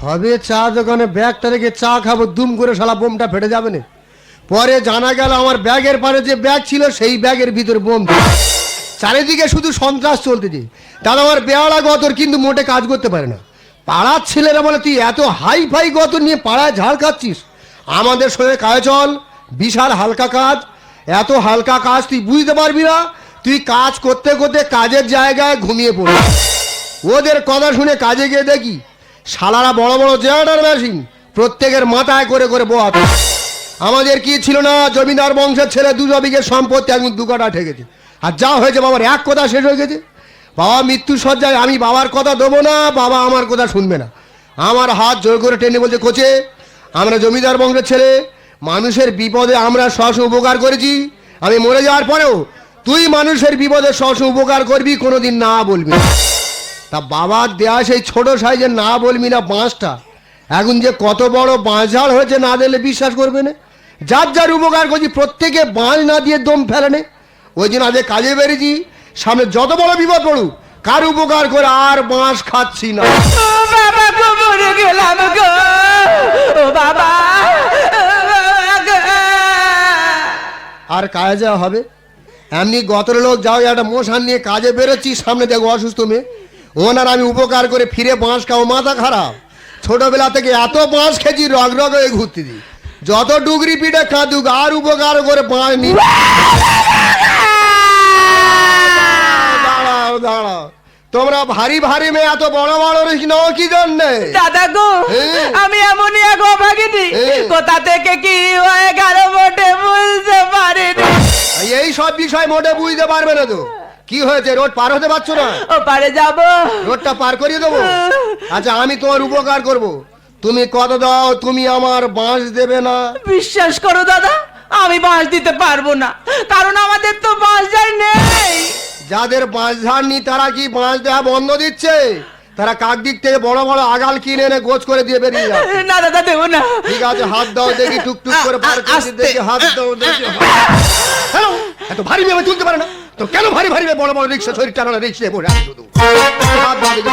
হবে চা দোকানে ব্যাগটা রেখে চা খাবো, দুম করে শালা বোমটা ফেটে যাবে না। পরে জানা গেল আমার ব্যাগের পারে যে ব্যাগ ছিল সেই ব্যাগের ভিতর বোম। চারিদিকে শুধু সন্ত্রাস চলতেছে। তাহলে আমার বেয়ালা গতর কিন্তু মোটে কাজ করতে পারে না। পাড়ার ছেলেরা বলে তুই এত হাই ফাই গতর নিয়ে পাড়ায় ঝাড় খাচ্ছিস, আমাদের সঙ্গে কাজে চল, বিশাল হালকা কাজ। এত হালকা কাজ তুই বুঝতে পারবি না, তুই কাজ করতে করতে কাজের জায়গায় ঘুমিয়ে পড়বি। ওদের কথা শুনে কাজে গিয়ে দেখি শালারা বড় বড় জেনারেটর মেশিন প্রত্যেকের মাথায় করে করে বোয়াত। আমাদের কি ছিল না, জমিদার বংশের ছেলে 2 বিঘে সম্পত্তি এখন 2 কাঠা ঠেকেছে। আর যা হয়েছে বাবার এক কথা শেষ হয়ে গেছে। বাবা মৃত্যু সজ্জায়, আমি বাবার কথা দেবো না, বাবা আমার কথা শুনবে না। আমার হাত জোর করে টেনে বলছে, কোচে আমরা জমিদার বংশের ছেলে, মানুষের বিপদে আমরা সবসময় উপকার করেছি। আমি মরে যাওয়ার পরেও তুই মানুষের বিপদে সবসময় উপকার করবি, কোনোদিন না বলবি। তা বাবার দেয়া সেই ছোট সাইজের না বলবি না বাঁশটা এখন যে কত বড় বাঁশ ঝাড় হয়েছে, না দিলে বিশ্বাস করবে না। যার যার উপকার করছি প্রত্যেকে বাঁশ না দিয়ে দম ফেলে নে। ওই জন্য আজকে কাজে বেরিয়েছি, সামনে যত বড় বিপদ পড়ুক কার উপকার করে আর বাঁশ খাচ্ছি না। আর কাজে হবে এমনি গতর লোক যাও একটা মশান নিয়ে কাজে বেরোচ্ছি, সামনে দেখো অসুস্থ মেয়ে, ওনার আমি উপকার করে ফিরে বাঁশ খাও, মাথা খারাপ। ছোটবেলা থেকে এত বাঁশ খেয়েছি, রগ রগ হয়ে ঘুরতে দিই, যত ডুগরি পিঠে খাদুক আর উপকার করে বাঁশ নি। দাঁড়াও দাঁড়াও, তোমরা ভারী ভারী মেয়ে এত বড় বড় রিস্ক নাও কি জন্যে? দাদা গো, আমি এমনই এক অভাগিনী, কোথা থেকে কি হয়ে গেল মোটে বুঝতে পারিনি। এই সব বিষয় মোটে বুঝতে পারবে না তো। কি হয়েছে, রোড পার হতে পারছো না? ও পারে যাব, রোডটা পার করিয়ে দেবো। আচ্ছা আমি তোমার উপকার করব, তুমি কত দাও, তুমি আমার বাঁশ দেবে না? বিশ্বাস করো দাদা, আমি বাঁশ দিতে পারবো না, কারণ আমাদের তো বাঁশ ঝাড় নেই। যাদের বাঁশ ঝাড় নি তারা কি বাঁশ দেওয়া বন্ধ দিচ্ছে? তারা কাক দিক থেকে বড় বড় আগাল কিনে এনে গোছ করে দিয়ে বেরিয়ে যাচ্ছে। না দাদা দেবো না। ঠিক আছে হাত দাও দেখি, টুকটুক করে পার করতে দেখি, হাত দাও দেখি। হ্যালো, এত ভারী মেয়ে তুলতে পারে না তো কেন? ভারী ভারী মেয়ে বড় বড় রিক্সা শরীর টানা রিক্সা বসে আছে শুধু। হাত দাও দেখি।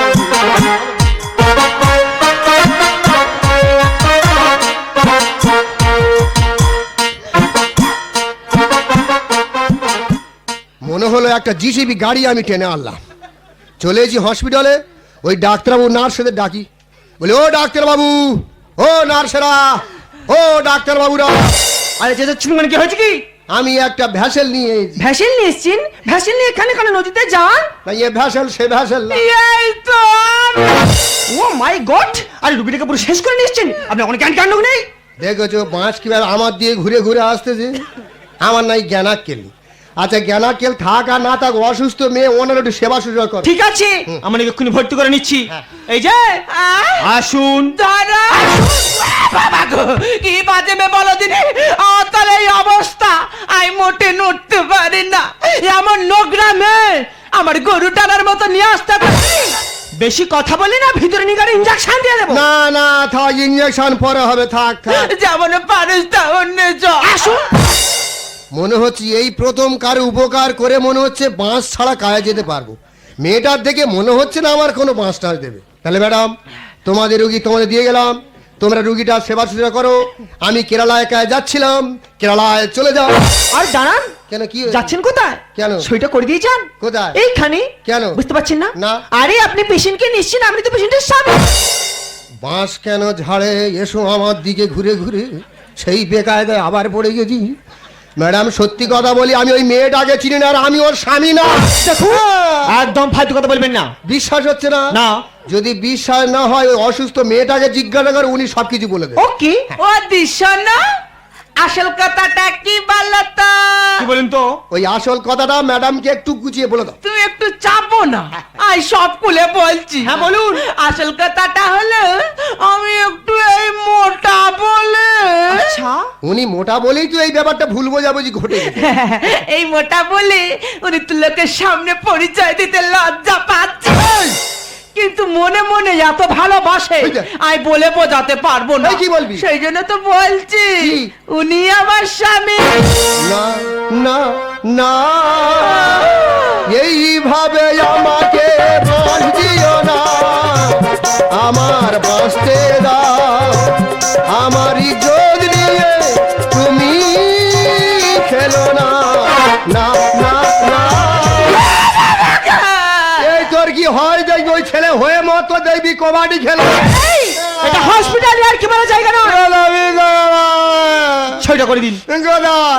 মনে হলো একটা জিসিবি গাড়ি আমি টেনে আনলাম, চলে এসেছি হসপিটালে। ওই ডাক্তারবাবু নার্সদের ডাকি, বলে ও ডাক্তারবাবু, ও নার্সেরা, ও ডাক্তারবাবুরা। আরে চেঁচা মানে কি হয়েছে কি? আমি একটা ভ্যাসেল নিয়ে এসেছি। ভ্যাসেল নিয়ে এসছেন? ভ্যাসেল নিয়ে এখানে কেন নদীতে যান? না এ ভ্যাসেল সে ভ্যাসেল না। এই তো ও মাই গড, আরে রুগীটাকে পুরো শেষ করে নিয়ে এসছেন আপনি, কোনো জ্ঞান কাণ্ড নেই। দেখেছো বাঁশ কিভাবে আমার দিয়ে ঘুরে ঘুরে আসতেছে, আমার নাই জ্ঞানাক্কেল। আচ্ছা জ্ঞানাক্কেল থাক আর না থাক, অসুস্থ মেয়ে ওনার একটু সেবা সুযোগ কর। ঠিক আছে, আমরা এক্ষুনি ভর্তি করে নিচ্ছি। এই যে আসুন দাদা। বাবা গো, কি বাজে মে বলো দিনে, তাহলে এই অবস্থা, আমি মোটে নড়তে পারি না। এমন নোংরা মেয়ে আমার গরু টানার মতো নিয়ে আসতে পারি। বেশি কথা বলি না, ভিতরে নিগারে ইনজেকশন দিয়ে দেবো। না না থাক, ইনজেকশন পরে হবে, থাক থাক। যেমন পারিস তেমন আসুন। মনে হচ্ছে এই প্রথম কারো উপকার করে মনে হচ্ছে বাঁশ ছাড়া কাজে যেতে পারবো। মেয়েটার দেখে মনে হচ্ছে না আমার কোনো বাঁশ টাস দেবে। তাহলে ম্যাডাম তোমাদের রুগী তোমাদের দিয়ে গেলাম, তোমরা রুগীটার সেবা শুশ্রূষা করো। আমি কেরালায় কাজে যাচ্ছিলাম, কেরালায় চলে যাও। আর দাঁড়ান, কেন কি যাচ্ছেন কোথায়? কেন সইটা করে দিয়ে যান। কোথায়? এইখানে। কেন বুঝতে পারছেন না? না। আরে আপনি পেশেন্টকে নিচ্ছেন, আপনি তো পেশেন্টের স্বামী। বাঁশ কেন ঝাড়ে এসো আমার দিকে ঘুরে ঘুরে, সেই বেকায়দায় আবার পড়ে গেছি। ম্যাডাম সত্যি কথা বলি, আমি ওই মেয়েটাকে চিনি না, আর আমি ওর স্বামী না। দেখুন একদম ফালতু কথা বলবেন না। বিশ্বাস হচ্ছে না? না। যদি বিশ্বাস না হয় ওই অসুস্থ মেয়েটাকে জিজ্ঞাসা করে, উনি সবকিছু বলে দেন। ও কি ও দিশা না, আসল কথাটা কি বলো তো? কি বলেন তো? ওই আসল কথাটা ম্যাডামকে একটু গুছিয়ে বলে দাও। তুমি একটু চাপো না, আই সব খুলে বলছি। হ্যাঁ বলুন। আসল কথাটা হলো আমি একটু এই মোটা বলে। আচ্ছা উনি মোটা বলেই তো এই ব্যাপারটা ভুল বোঝাবুঝি ঘটে গেছে। এই মোটা বলে উনি তো লোকের সামনে পরিচয় দিতে লজ্জা পাচ্ছে, কিন্তু মনে মনে এত ভালোবাসে আমি বলে বোঝাতে পারবো না। কি বলবি? সেই জন্য তো বলছি উনি আমার স্বামী। না না না, এইভাবে আমাকে বাঁশ দিও না, আমার বাঁচতে তোর কি হয় দেখবি ওই ছেলে হয়ে মতো দেখবি কবাডি খেলে এটা হসপিটালে আর কি বলা জায়গা না। সইটা করে দিন।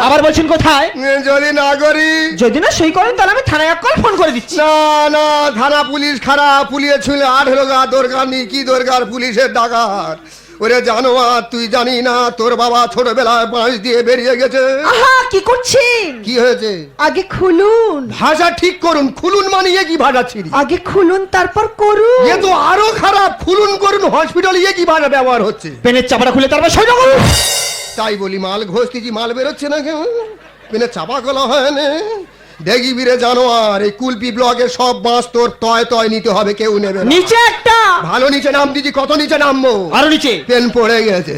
আবার বলছেন কোথায়? যদি না করি, যদি না সই করেন তাহলে আমি থানায় এক কল ফোন করে দিচ্ছি। না না, থানা পুলিশ খারাপ, পুলিশ ছুঁলে 18 গা দরকার নেই। কি দরকার পুলিশের ডাকাত? ওরে জানোয়ার, তুই জানি না তোর বাবা ছোটবেলায় বাঁশ দিয়ে বেরিয়ে গেছে। আহা, কি করছেন? কি হয়েছে? আগে খুলুন। ভাষা ঠিক করুন। খুলুন মানে কি ভাষা ছিড়ি? আগে খুলুন তারপর করুন। এ তো আরো খারাপ। খুলুন করুন হসপিটালে কি ভাষা ব্যবহার হচ্ছে? পেনের চাপাটা খুলে তারপর সইটা করুন। তাই বলি মাল ঘষতেছি, মাল বেরোচ্ছে না কেন? পেনে চাপা গলা হয় না। দেখি বিরে জানোয়ার, এই কুলপি ব্লকের সব বাঁশ তোর তয় তয় নিতে হবে, কেউ নেবে না। নিচে একটা। ভালো নিচে নাম দিছি, কত নিচে নামবো? আরো নিচে। পেন পড়ে গেছে।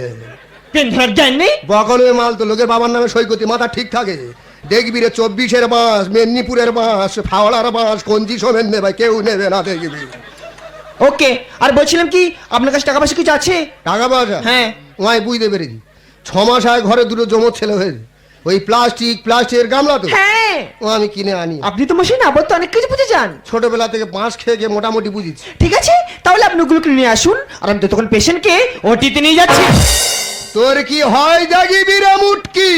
পেন ধরার জ্ঞান নেই। বকলের মাল তো লোকের বাবার নামে সই করতে মাথা ঠিক থাকে। দেখবি রে 24-এর বাঁশ, মেদিনীপুরের বাঁশ, ফাওড়ার বাঁশ, কঞ্জি সমেত নেবে, কেউ নেবে না। দেখবি। ওকে, আর বলছিলাম কি আপনার কাছে টাকা পয়সা কিছু আছে? টাকা পয়সা? হ্যাঁ। ওই বুঝতে পেরেছি। 6 মাস আগে ঘরে দুটো জমজ ছেলে হয়েছে। ওই প্লাস্টিকের গামলা তো? হ্যাঁ। ও আমি কিনে আনি। আপনি তো মশাই না বলতে অনেক কিছু বুঝে যান। ছোটবেলা থেকে বাঁশ খেয়ে খেয়ে মোটামুটি বুঝেছি। ঠিক আছে, তাহলে আপনি ওগুলোকে নিয়ে আসুন, আর আমি তো তখন পেশেন্টকে ওটিতে নিয়ে যাচ্ছি। তোর কি হয় দেখবি রে মুটকি,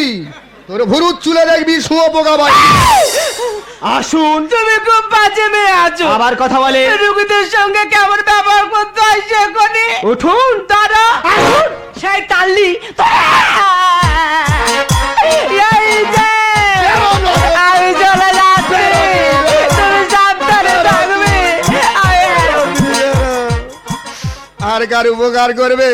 তোর ভুরুত চুলে দেখবি শুঁয়ো পোকা বাড়ি। আসুন। তুমি খুব বাজে মেয়ে আছো। আবার কথা বলে। রোগীদের সঙ্গে কেমন ব্যবহার করতে হয় সেখানে। উঠুন দাদা, আসুন। সেই তাল্লি এই যে আমি চলে যাচ্ছি, তুমি সাবধানে থাকবে। আর কার উপকার করবে?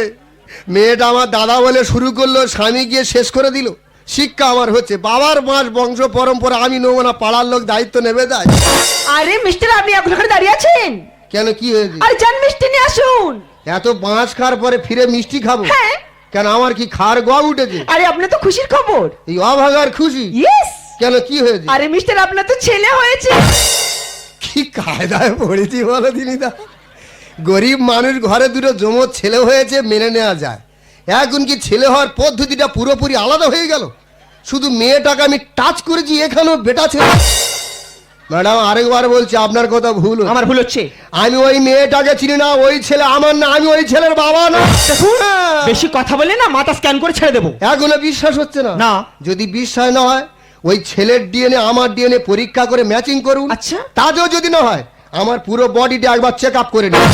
মেয়েটা আমার দাদা বলে শুরু করলো, স্বামী গিয়ে শেষ করে দিল। শিক্ষা আমার হচ্ছে, বাবার মাস বংশ পরম্পরা আমি নেবো না, পাড়ার লোক দায়িত্ব নেবে দেয়। আরে মিস্টার, আপনি এখন এখানে দাঁড়িয়ে আছেন কেন, কি হয়েছে? আরে যান মিষ্টি নিয়ে আসুন। এত বাঁশ খাওয়ার পরে ফিরে মিষ্টি খাবো? হ্যাঁ। কেন, আমার কি খার গোয়া উঠেছে? আরে আপনার তো খুশির খবর। এই অভাগার খুশি? ইয়েস। কেন, কি হয়েছে? আরে মিস্টার, আপনার তো ছেলে হয়েছে। কি কায়দায় পড়েছি বলো দিনিদা। গরিব মানুষ ঘরে দুটো জমজ ছেলে হয়েছে, মেনে নেওয়া যায়। এখন কি ছেলে হওয়ার পদ্ধতিটা পুরোপুরি আলাদা হয়ে গেল? শুধু মেয়েটাকে আমি টাচ করেছি, এখানেও বেটা ছেলে। ম্যাডাম আরেকবার বলছি, আপনার কথা ভুল। আমার ভুল হচ্ছে। আমি ওই মেয়েটাকে চিনি না, ওই ছেলে আমার না, আমি ওই ছেলের বাবা না। বেশি কথা বলে না মাথা স্ক্যান করে ছেড়ে দেবো। এখনো বিশ্বাস হচ্ছে না? না। যদি বিশ্বাস না হয়, ওই ছেলের ডিএনএ আমার ডিএনএ পরীক্ষা করে ম্যাচিং করুন। আচ্ছা। তাতেও যদি না হয়, আমার পুরো বডিটা একবার চেক আপ করে নিন।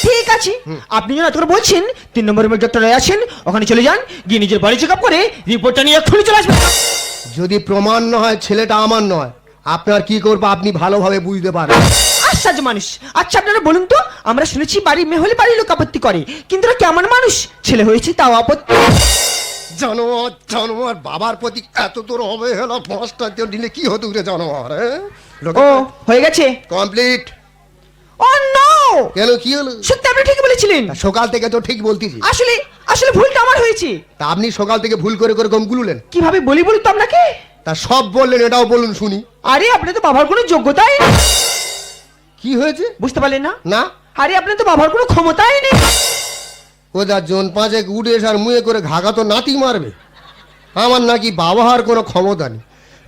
ঠিক আছে, আপনি যখন এত করে বলছেন, 3 নম্বরের ডক্টর আছেন, ওখানে চলে যান, গিয়ে নিজের বডি চেক আপ করে রিপোর্টটা নিয়ে এক্ষুনি চলে আসবেন। যদি প্রমাণ না হয় ছেলেটা আমার নয়, আপনার কি করবো আপনি ভালোভাবে বুঝতে পারেন। আশ্চর্য মানুষ। আচ্ছা আপনারা বলুন তো, আমরা শুনেছি বাড়ির মেয়ে হলে বাড়ির লোক আপত্তি করে, কিন্তু এরা কেমন মানুষ? ছেলে হয়েছে তাও আপত্তি। জানোয়ার বাবার প্রতি এত তোর অবহেলা, 5টা দিলে কি হতো রে জানোয়ার? ও হয়ে গেছে, কমপ্লিট। ও নো। কেন, কি হলো? সত্যি আপনি ঠিক বলেছিলেন। সকাল থেকে তো ঠিক বলতেছি। আসলে আসলে ভুলটা আমার হয়েছে। তা আপনি সকাল থেকে ভুল করে করে গম গুলুলেন। কিভাবে বলি বলুন তো আপনাকে? তা সব বললেন, এটাও বলুন শুনি। আরে আপনি তো বাবার কোনো যোগ্যতাই নেই। কি হয়েছে বুঝতে পারলেন না? না। আরে আপনার তো বাবার কোনো ক্ষমতাই নেই। ও যা জন 5 উঠে এসে আর মুয়ে করে ঘাঘা তো নাতি মারবে। আমার নাকি বাবা হওয়ার কোনো ক্ষমতা নেই।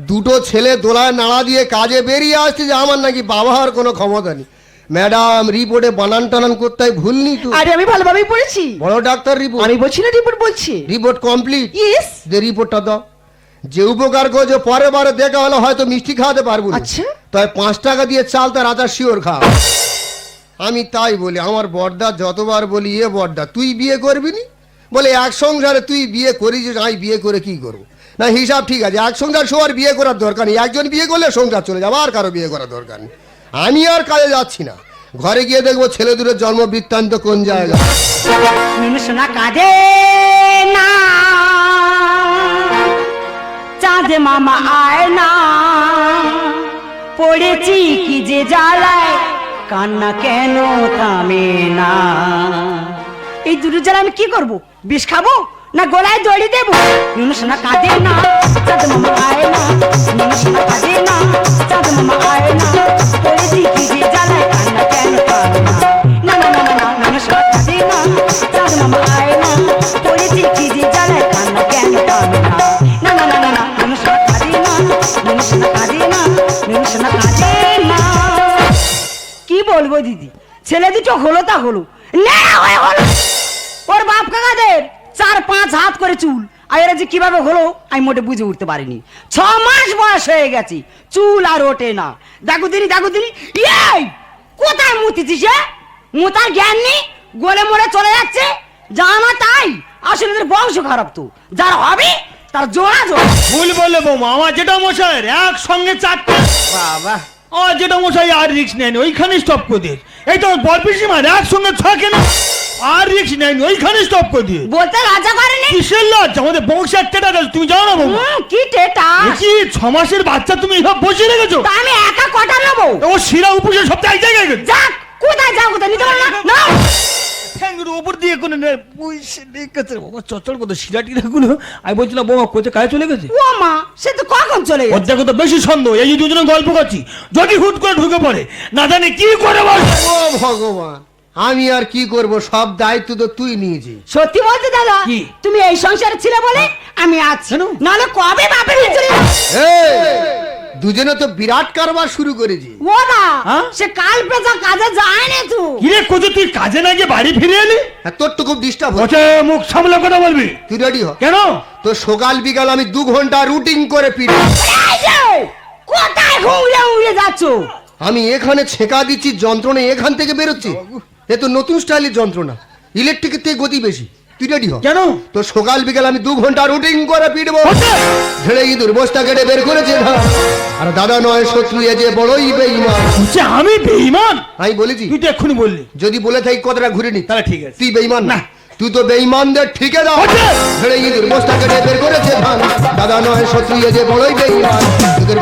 দুটো ছেলে দোলায় নাড়া দিয়ে কাজে বেরিয়ে আসছে যে আমার নাকি বাবা হওয়ার কোনো ক্ষমতা নেই। ম্যাডাম রিপোর্টে বানান টানান করতে ভুল নেই তো? আরে আমি ভালোভাবেই পড়েছি। বড় ডাক্তার রিপোর্ট? আমি বলছি না, রিপোর্ট বলছি। Report complete? ইয়েস। যে রিপোর্টটা দাও। যে উপকার করছে পরের বারে দেখা হলে হয়তো মিষ্টি খাওয়াতে পারবো না। আচ্ছা। তাই 5 টাকা দিয়ে চাল তার আচার শিওর খাও। আমি তাই বলি, আমার বড়দা যতবার বলি, এ বড়দা তুই বিয়ে করবি নি? বলে এক সংসারে তুই বিয়ে করিস, আমি বিয়ে করে কি করবো? না হিসাব ঠিক আছে, এক সংসার সবার বিয়ে করার দরকার নেই। একজন বিয়ে করলে সংসার চলে যাবে, আর কারো বিয়ে করার দরকার নেই। আমি আর কাজে যাচ্ছি না। ঘরে গিয়ে দেখবো ছেলে দুটোর জন্ম বৃত্তান্ত কোন জায়গায়। সোনা কাঁদে না, চাঁদ মামা আয় না, পড়েছি কি যে জ্বালায়, কান্না কেন থামে না। এই দুটো জ্বালা আমি কি করবো? বিষ খাবো না গলায় দড়ি দেবো? সোনা কাঁদে না, চাঁদ মামা আয় না, সোনা কাঁদে না, চাঁদ মামা আয় না, পড়েছি কি যে জ্বালায়, কান্না কেন থামে না। না না না না না, সোনা কাঁদে না, চাঁদ মামা আয় না, পড়েছি কি যে জ্বালায়, কান্না কেন থামে না। না না না না না, সোনা কাঁদে না, সোনা কাঁদে না, সোনা কাঁদে না। কি বলবো দিদি, ছেলে দুটো হলো তা হলো, ন্যাড়া হয়ে হলো। ওর বাপ কাকাদের 4-5 হাত করে চুল, আর এরা যে কিভাবে হলো আমি মোটে বুঝে উঠতে পারিনি। 6 মাস বয়স হয়ে গেছে, চুল আর ওঠে না। দেখো দিনি এই কোথায় মুতিছিস? মুতার জ্ঞান নেই, গোলে মোড়ে চলে যাচ্ছে। জানা তাই, আসলে এদের বংশ খারাপ। তো যার হবে তার জোড়া জোড়া। ভুল বলে বৌমা, আমার যেটা মশাই একসঙ্গে 4টা। বাবা, আমার যেটা মশাই আর রিক্স নেয়নি, ওইখানে স্টপ করে দিয়ে। এই তো বর পিসিমার একসঙ্গে 6 কেন, আর রিক্স নেয়নি, ওইখানে স্টপ করে দিয়ে। বলতে লজ্জা করেনি? কিসের লজ্জা? আমাদের বংশে একটা তুমি জানো না বৌমা? কি টেটা, কি 6 মাসের বাচ্চা তুমি সব বসিয়ে রেখেছো? তা আমি একা কটা নেবো? ও শিরা উপসে সব এক জায়গায় গেছে। যাক, কোথায় যাও, কোথায় নিতে পারো না? না ঠ্যাঙ্গুর উপর দিয়ে কোনো বসে রেখেছে বাবা, চচ্চড় কত শিরা টিরাগুলো। আমি বলছিলাম বৌমা কোথায় কাজে চলে গেছে? ও মা, সে তো কখন চলে ওর গেছে। দেখো তো বেশি সন্দেহ, এই যে দুজনে গল্প করছি, যদি হুট করে ঢুকে পড়ে না জানি কি করে বল। ও ভগবান, আমি আর কি করব, সব দায়িত্ব তো তুই নিয়েছিস। সত্যি বলতে দাদা, কি? তুমি এই সংসারে ছিলে বলে আমি আছি, কেন? নাহলে কবে বাপের বাড়ি চলে যেতাম। এই, দুজনে তো বিরাট কারবার শুরু করেছি। ও না, হ্যাঁ? সে কাল পেঁচা কাজে যায় না তো। কিরে কোথায় তুই কাজে না গিয়ে বাড়ি ফিরে এলি? আর তোর তো খুব ডিস্টার্ব হচ্ছে। ওকে মুখ সামলে কথা বলবি। তুই রেডি হ। কেন? তো সকাল বিকাল আমি 2 ঘন্টা রুটিন করে পিড়ি। এই যে, কোথায় ঘুরে যাচ্ছ? আমি এখানে ছেঁকা দিচ্ছি, যন্ত্রণা এখান থেকে বেরোচ্ছে। এ তো নতুন স্টাইলের যন্ত্রণা, ইলেকট্রিকের থেকে গতি বেশি। তুই রেডি হ। কেন? তো সকাল বিকাল আমি 2 ঘন্টা রুটিন করে পিটবো। ঝেড়ে ইঁদুর বস্তা কেটে বের করেছে ধান। আর দাদা নয় শত্রু, এ যে বড়ই বেঈমান। বলছে আমি বেঈমান? আমি বলেছি? তুই তো এক্ষুনি বললি। যদি বলে থাকি কথাটা ঘুরে নি, তাহলে ঠিক আছে। তুই বেঈমান না, না। তুই তো বেঈমানদের ঠিকে দাও। হচ্ছে। ঝেড়ে ইঁদুর বস্তা কেটে বের করেছে ধান। দাদা নয় শত্রু, এ যে বড়ই বেঈমান। তোদের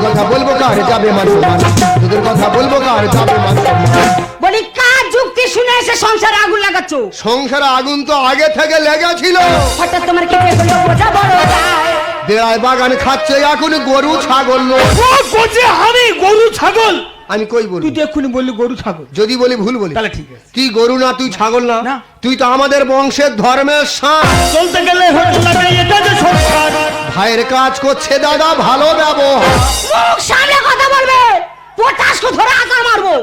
কথা বলবো কার যাবে মান সম্মান। তোদের কথা বলবো কার যাবে মান সম্মান। বলি কার যুক্তি শুনে এসে সংসারে আগুন লাগাচ্ছ? সংসারে আগুন তো আগে থেকে লেগেছিল। হঠাৎ তোমার কি হলো বোঝা বড় যায়। বেড়ায় বাগান খাচ্ছে এখন গরু ছাগল নয়। ও বলছে আমি গরু ছাগল। আমি কই বলি? তুই তো এক্ষুনি বললি গরু ছাগল। যদি বলি ভুল বলি। তাহলে ঠিক আছে। তুই গরু না, তুই ছাগল না, না। তুই তো আমাদের বংশের ধর্মের সাপ। চলতে গেলে হোটেল লাগে, এটা যে সংস্কার। ভাইয়ের কাজ করছে দাদা, ভালো ব্যবহার। মুখ সামনে কথা বলবে, পটাশকে ধরে আকার মারবো।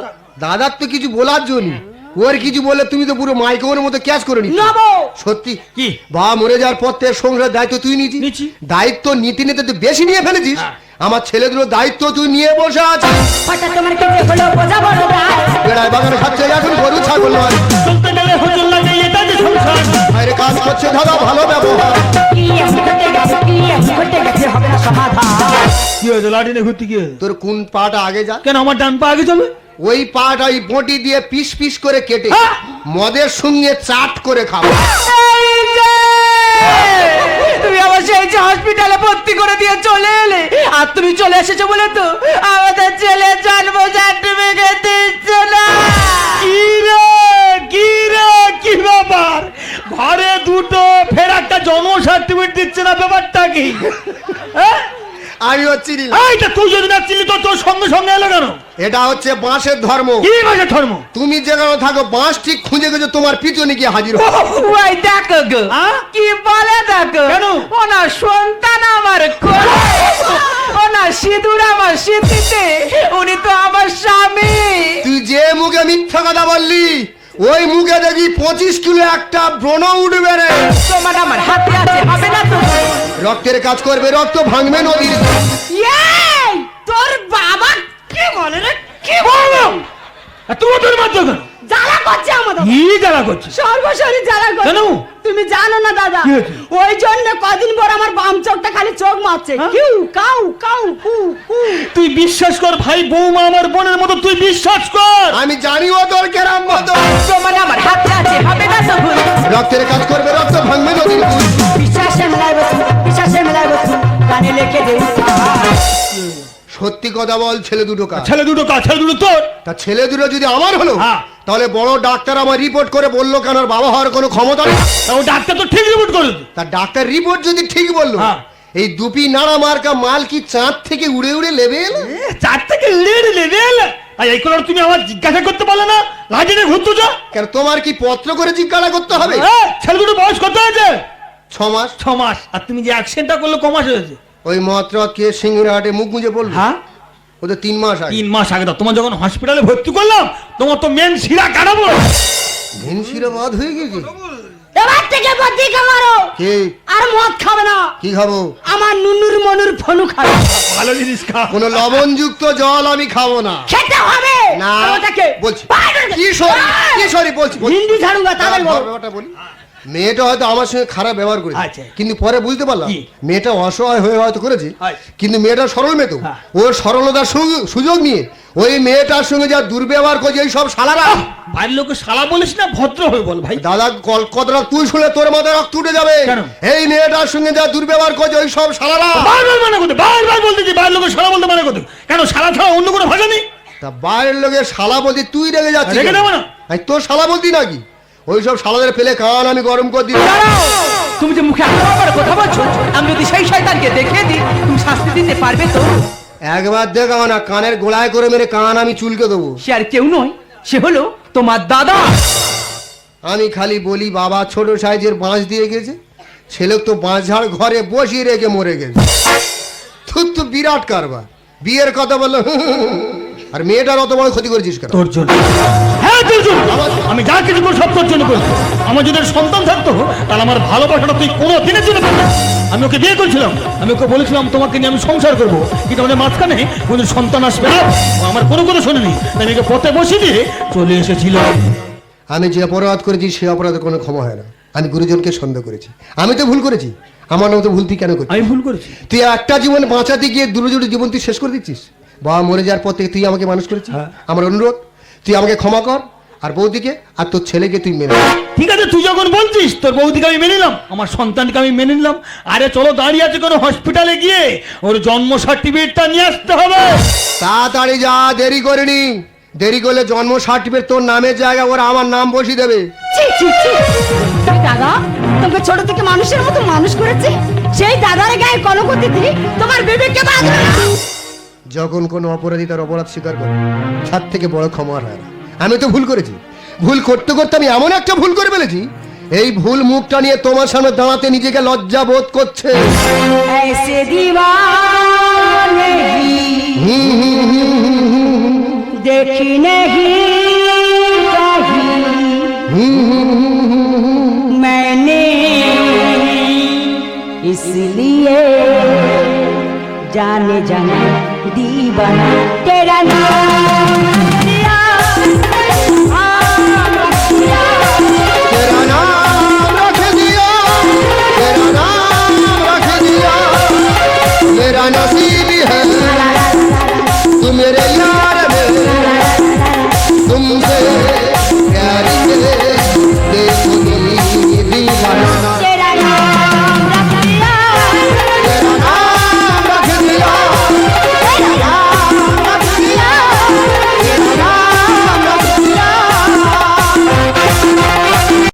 দাদার তো কিছু বলার জন্য, ওর কিছু বলে তুমি তো পুরো মাইক্রোর মতো ক্যাচ করে নিচ্ছ। নবো সত্যি কি? বাবা মরে যাওয়ার পর থেকে সংসারের দায়িত্ব তুই নিচ্ছি। নিয়েছিস। দায়িত্ব নিতে নিতে তুই বেশি নিয়ে ফেলেছিস। হ্যাঁ। আমার ছেলেগুলোর দায়িত্ব তুই নিয়ে বসে আছিস। হঠাৎ তোমার কি হলো বোঝা বড় যায়। বেড়ায় বাগান খাচ্ছে এখন গরু ছাগল নয়। চলতে গেলে হোটেল লাগে, এটা যে সংসার। ভাইয়ের কাজ করছে দাদা, ভালো ব্যবহার। কি এমন ঘটে গেছে, কি এমন ঘটে গেছে, হবে না সমাধান। কি হয়েছে? লাঠিনে ঘুরতে কি হয়েছে? তোর কোন পাটা আগে যা? কেন আমার ডান পা আগে চলে? ওই পাটা ওই বটি দিয়ে পিস পিস করে কেটে হ্যাঁ। মদের সঙ্গে চাট করে খাবো। তুমি আমার সেই যে হসপিটালে ভর্তি করে দিয়ে চলে এলে, আর তুমি চলে এসেছো বলে তো আমাদের ছেলে জন্ম সার্টিফিকেট দিচ্ছে না। কি ব্যাপার? ঘরে দুটো ফের একটা জন্ম সার্টিফিকেট দিচ্ছে না, ব্যাপারটা কি? হ্যাঁ? আমি হচ্ছি নি। এইটা তুই যদি না চিনলি তো তোর সঙ্গে সঙ্গে এলো কেন? এটা হচ্ছে বাঁশের ধর্ম। কি বাজে ধর্ম? তুমি যেখানে থাকো বাঁশ ঠিক খুঁজে গেছো, তোমার পিছনে গিয়ে হাজির হবে। ওই দেখো গো, হ্যাঁ? কি বলে দেখো। কেন? ওনার সন্তান আমার কোলে, ওনার সিঁদুর আমার সিঁথিতে, উনি তো আমার স্বামী। তুই যে মুখে মিথ্যা কথা বললি, ওই মুখে দেখি 25 কিলো একটা ব্রণ উঠবে রে। তোমার আমার হাতে আছে, হবে না তো। রক্তের কাজ করবে, রক্ত ভাঙবে নদীর। এই তোর বাবা কি বলে রে, কি বলো তুমি তোর মাত্র কেন? জ্বালা করছে আমাদের, কি জ্বালা করছে? সর্বশরীর জ্বালা করছে। কেন? তুমি জানো না দাদা, কি হয়েছে? ওই জন্য কদিন পর আমার বাম চোখটা খালি চোখ মারছে। হ্যাঁ? কিউ কাউ কাউ কু কু। তুই বিশ্বাস কর ভাই, বৌমা আমার বোনের মতো, তুই বিশ্বাস কর। আমি জানি ও তোর কেরাম মতো। তোমার আমার হাতে আছে, হবে না তো। রক্তের কাজ করবে, রক্ত ভাঙবে নদীর কুল। বিশ্বাসে মেলায় বসু, বিশ্বাসে মেলায় বসু, কানে লিখে দে। সত্যি কথা বল, ছেলে দুটো কাজ। ছেলে দুটো তোর। তা ছেলে দুটো যদি আমার হলো, হ্যাঁ। তাহলে বড় ডাক্তার আমার রিপোর্ট করে বললো কেন আর বাবা হওয়ার কোনো ক্ষমতা নেই। তা ও ডাক্তার তো ঠিক রিপোর্ট করে। তা ডাক্তার রিপোর্ট যদি ঠিক বললো, হ্যাঁ। এই দুপি নাড়া মার্কা মাল কি চাঁদ থেকে উড়ে উড়ে লেবে এলো? চার থেকে লেভেল। আর এই করে তুমি আমার জিজ্ঞাসা করতে পারলে না? লাঠিনে ঘুরতো যা। কেন তোমার কি পত্র করে জিজ্ঞাসা করতে হবে? ছেলে দুটো বয়স কত হয়েছে? 6 মাস। 6 মাস। আর তুমি যে অ্যাক্সিডেন্টটা করলে ক মাস হয়েছে? ওই মাত্র কে সিংহরাটে মুখ গুঁজে বললো। হ্যাঁ, ও তো 3 মাস আগে। 3 মাস আগে তো তোমার যখন হসপিটালে ভর্তি করলাম তোমার তো মেন শিরা কাটাবো। ভেনসিরা বাদ হয়ে গেছে। এবার থেকে বদি খামারো কে? আর মদ খাবে না। কি খাবো? আমার নুনুর মনুর ফনু খাবে। ভালো জিনিস খা। কোনো লবণযুক্ত জল আমি খাবো না। খেতে হবে না ওটাকে বলছি কি সরি বলছি হিন্দি ঝাড়ুঙ্গা তাদের বল। ব্যাপারটা বলি। মেয়েটা হয়তো আমার সঙ্গে খারাপ ব্যবহার করেছে, আচ্ছা। কিন্তু পরে বুঝতে পারলাম কি? মেয়েটা অসহায় হয়ে হয়তো করেছে, আচ্ছা। কিন্তু মেয়েটা সরল মেয়ে তো। হ্যাঁ। ওর সরলতার সুযোগ নিয়ে ওই মেয়েটার সঙ্গে যা দুর্ব্যবহার করছে এই সব শালারা। বাড়ির লোকে শালা বলিস না, ভদ্র হয়ে বল ভাই। দাদা কথাটা তুই শুনে তোর মাথায় রক্ত উঠে যাবে। কেন? এই মেয়েটার সঙ্গে যা দুর্ব্যবহার করছে ওই সব শালারা। বারবার মানে করতে, বারবার বলতেছি বাড়ির লোকে শালা বলতে মানে করতে। কেন শালা ছাড়া অন্য কোনো ভাষা নেই? তা বাইরের লোকের শালা বলতে তুই রেগে যাচ্ছিস। রেগে যাবো না। তোর শালা বলতি নাকি? ওই সব শালাদের ফেলে কান আমি গরম করে দিই। তুমি যে মুখে আবার কথা বলছো, আমি যদি সেই শয়তানকে দেখিয়ে দিই তুমি শাস্তি দিতে পারবে তো? একবার দেখাও না, কানের গোড়ায় করে মেরে কান আমি চুলকে দেবো। সে আর কেউ নয়, সে হলো তোমার দাদা। আমি খালি বলি বাবা ছোট সাইজের বাঁশ দিয়ে গেছে, ছেলে তো বাঁশ ঝাড় ঘরে বসিয়ে রেখে মরে গেছে। তো বিরাট কারবার। বিয়ের কথা বললো আর মেয়েটার অত বড় ক্ষতি করেছিস কেন? তোর জন্য। হ্যাঁ তোর জন্য। আমি যা কিছু করি সব তোর জন্য করি। আমার যদি সন্তান থাকতো তাহলে আমার ভালোবাসাটা তুই কোনো দিনের জন্য পেতি না। আমি ওকে বিয়ে করেছিলাম, আমি ওকে বলেছিলাম তোমাকে নিয়ে আমি সংসার করবো, কিন্তু আমাদের মাঝখানে কোনো সন্তান আসবে না। ও আমার কোনো কথা শোনেনি, তাই আমি ওকে পথে বসিয়ে দিয়ে চলে এসেছিল। আমি যে অপরাধ করেছি সে অপরাধে কোনো ক্ষমা হয় না। আমি গুরুজনকে সন্দেহ করেছি, আমি তো ভুল করেছি। আমার মতো ভুল তুই কেন করছিস? আমি ভুল করেছি। তুই একটা জীবন বাঁচাতে গিয়ে দুজনের জীবন তুই শেষ করে দিচ্ছিস। বাবা মরে যাওয়ার পর থেকে তুই আমাকে মানুষ করেছিস। আমার অনুরোধ তুই আমাকে ক্ষমা কর, আর বৌদিকে আর তোর ছেলেকে তুই মেনে নে। ঠিক আছে, তুই যখন বলছিস তোর বৌদিকে আমি মেনে নিলাম, আমার সন্তানকে আমি মেনে নিলাম। আরে চলো দাঁড়িয়ে আছে কোনো হসপিটালে গিয়ে ওর জন্ম সার্টিফিকেটটা নিয়ে আসতে হবে। তাড়াতাড়ি যা, দেরি করিনি। দেরি করলে জন্ম সার্টিফিকেট তোর নামের জায়গা ওরা আমার নাম বসিয়ে দেবে। ছি ছি ছি তুই দাদা তোকে ছোট থেকে মানুষের মতো মানুষ করেছে, সেই দাদার গায়ে কলঙ্ক দিতে তোমার বিবেককে বাঁধবে না। যখন কোনো অপরাধী তার অপরাধ স্বীকার করে তার থেকে বড় ক্ষমা হয় না। আমি তো ভুল করেছি, ভুল করতে করতে আমি এমন একটা ভুল করে ফেলেছি, এই ভুল মুখটা নিয়ে তোমার সামনে দাঁড়াতে নিজেকে লজ্জা বোধ করছে। ऐसे दीवानगी देखी नहीं कहीं मैंने, इसलिए जाने जाने दीवाना तेरा नाम लिया, तेरा नाम रख दिया, तेरा नाम रख दिया, मेरा नसीब है तू मेरे